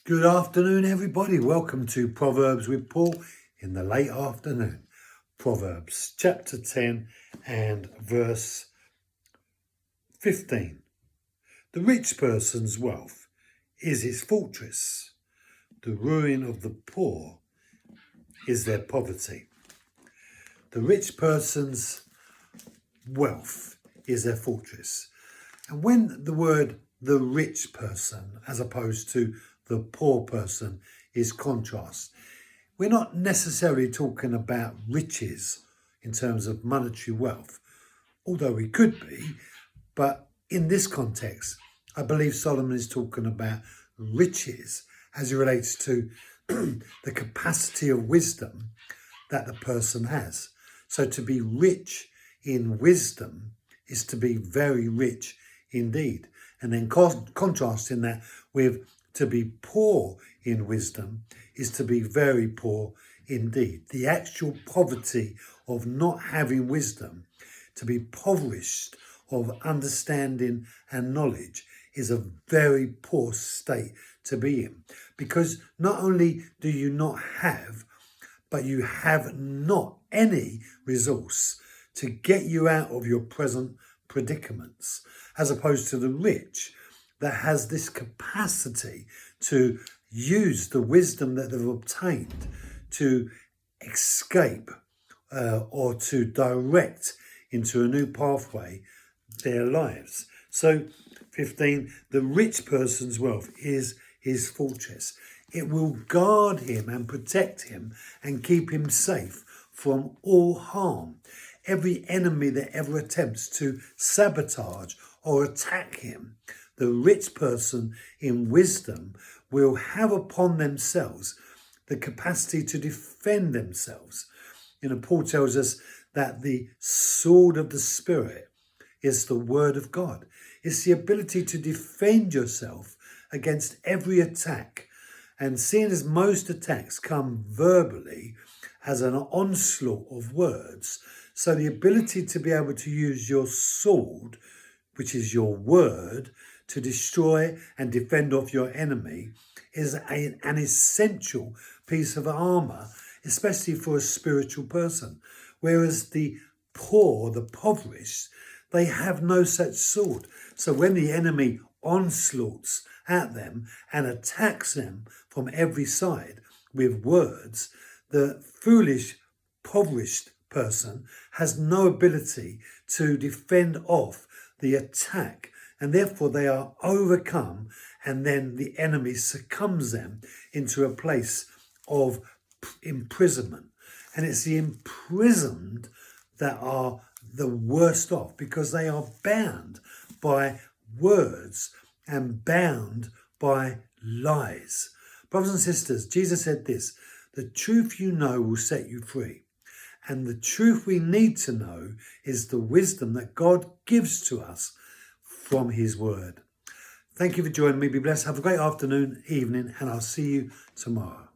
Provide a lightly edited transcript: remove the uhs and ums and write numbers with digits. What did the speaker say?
Good afternoon, everybody. Welcome to Proverbs with Paul in the late afternoon. Proverbs chapter 10 and verse 15. The rich person's wealth is his fortress. The ruin of the poor is their poverty. The rich person's wealth is their fortress. And when the word the rich person, as opposed to the poor person, is contrast, we're not necessarily talking about riches in terms of monetary wealth, although we could be. But in this context, I believe Solomon is talking about riches as it relates to the capacity of wisdom that the person has. So to be rich in wisdom is to be very rich indeed. And then contrasting that with to be poor in wisdom is to be very poor indeed. The actual poverty of not having wisdom, to be impoverished of understanding and knowledge, is a very poor state to be in. Because not only do you not have, but you have not any resource to get you out of your present predicaments, as opposed to the rich that has this capacity to use the wisdom that they've obtained to escape or to direct into a new pathway their lives. So 15, the rich person's wealth is his fortress. It will guard him and protect him and keep him safe from all harm. Every enemy that ever attempts to sabotage or attack him, the rich person in wisdom will have upon themselves the capacity to defend themselves. Paul tells us that the sword of the Spirit is the word of God. It's the ability to defend yourself against every attack. And seeing as most attacks come verbally as an onslaught of words, so the ability to be able to use your sword, which is your word, to destroy and defend off your enemy is an essential piece of armour, especially for a spiritual person. Whereas the poor, the impoverished, they have no such sword. So when the enemy onslaughts at them and attacks them from every side with words, the foolish, impoverished person has no ability to defend off the attack, and therefore they are overcome, and then the enemy succumbs them into a place of imprisonment. And it's the imprisoned that are the worst off, because they are bound by words and bound by lies. Brothers and sisters, Jesus said this: the truth you know will set you free. And the truth we need to know is the wisdom that God gives to us from his word. Thank you for joining me. Be blessed. Have a great afternoon, evening, and I'll see you tomorrow.